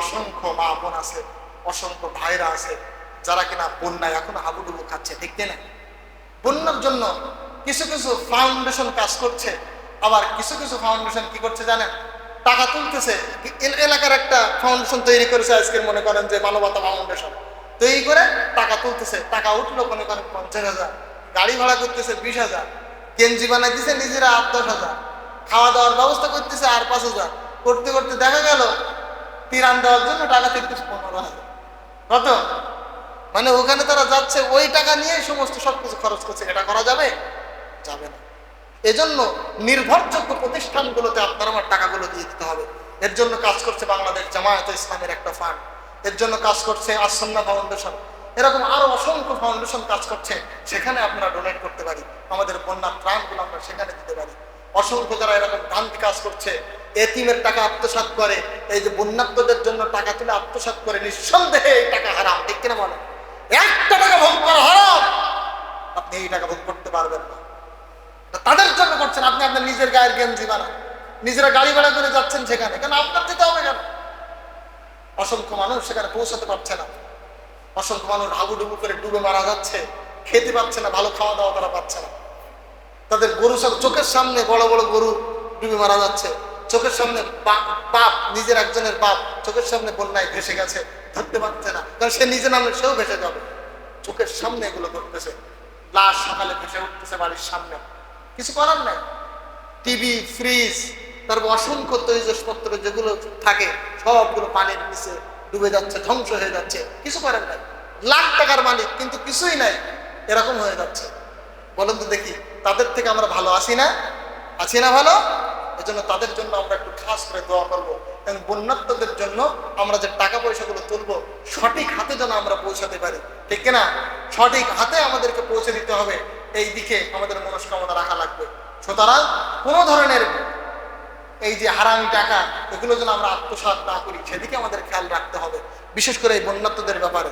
অসংখ্য মা বোন আছে, অসংখ্য ভাইরা আছে যারা কিনা বন্যায় এখন হাবুডুবু খাচ্ছে, ঠিক না? বন্যার জন্য কিছু কিছু ফাউন্ডেশন কাজ করছে, আবার কিছু কিছু ফাউন্ডেশন কি করছে জানেন? টাকা তুলতেছে। এলাকার একটা ফাউন্ডেশন তৈরি করেছে, আজকের মনে করেন যে মানবতা ফাউন্ডেশন তৈরি করে টাকা তুলতেছে। টাকা উঠলো মনে করেন 50,000, গাড়ি ভাড়া করতেছে 20,000, গেঞ্জি বানাই দিছে নিজেরা 8-10,000, খাওয়া দাওয়ার ব্যবস্থা করতেছে আর 5,000, করতে করতে দেখা গেল তিরান দেওয়ার জন্য টাকা তুলতেছে 15,000। কত? মানে ওখানে তারা যাচ্ছে ওই টাকা নিয়ে সমস্ত সবকিছু খরচ করছে। এটা করা যাবে? যাবে না। এজন্য নির্ভরযোগ্য প্রতিষ্ঠানগুলোতে আপনার আমার টাকাগুলো দিয়ে দিতে হবে। এর জন্য কাজ করছে বাংলাদেশ জামায়াতে ইসলামের একটা ফান্ড, এর জন্য কাজ করছে আস-সুন্নাহ ফাউন্ডেশন, এরকম আরো অসংখ্য ফাউন্ডেশন কাজ করছে। সেখানে আপনারা ডোনেট করতে পারি, আমাদের বন্যার ত্রাণগুলো আমরা সেখানে দিতে পারি। অসংখ্য যারা এরকম ভ্রান্তি কাজ করছে, এতিমের টাকা আত্মসাৎ করে, এই যে বন্যার্তদের জন্য টাকা তুলে আত্মসাৎ করে, নিঃসন্দেহে এই টাকা হারাম, ঠিক কিনা বলেন? একটা টাকা ভোগ করা হারাম, আপনি এই টাকা ভোগ করতে পারবেন না। তাদের জন্য করছেন। আপনি আপনার নিজের গায়ের গেঞ্জি বানান, নিজেরা গাড়ি ভাড়া করে যাচ্ছেন সেখানে, কেন আপনার যেতে হবে কেন? অসংখ্য মানুষ সেখানে পৌঁছাতে পারছে না, অসংখ্য মানুষ হাবুডুবু করে ডুবে মারা যাচ্ছে, খেতে পাচ্ছে না, ভালো খাওয়া দাওয়া তারা পাচ্ছে না। তাদের গরু সব চোখের সামনে, বড় বড় গরু ডুবে মারা যাচ্ছে, চোখের সামনে বাপ, নিজের একজনের বাপ চোখের সামনে বন্যায় ভেসে গেছে, ধরতে পারছে না, কারণ সে নিজে নামলে সেও ভেসে যাবে। চোখের সামনে এগুলো করতেছে, লাশ সকালে ভেসে উঠতেছে বাড়ির সামনে, কিছু করার নাই। টিভি, ফ্রিজ, তারপর অসংখ্য তৈজসপত্র যেগুলো থাকে সবগুলো পানির নিচে ডুবে যাচ্ছে, ধ্বংস হয়ে যাচ্ছে, কিছু করার নাই। লাখ টাকার মালিক কিন্তু কিছুই নাই, এরকম হয়ে যাচ্ছে। বলেন তো দেখি, তাদের থেকে আমরা ভালো আছি না? আছি না ভালো? এজন্য তাদের জন্য আমরা একটু খাস করে দোয়া করবো, এবং বন্যার্তদের জন্য আমরা যে টাকা পয়সাগুলো তুলবো সঠিক হাতে যেন আমরা পৌঁছাতে পারি, ঠিক কিনা? সঠিক হাতে আমাদেরকে পৌঁছে দিতে হবে, এই দিকে আমাদের মনস্কামনা রাখা লাগবে। সুতরাং কোনো ধরনের এই যে হারামি টাকা, এগুলো যেন আমরা আত্মসাৎ না করি, সেদিকে আমাদের খেয়াল রাখতে হবে, বিশেষ করে এই বন্যার্তদের ব্যাপারে।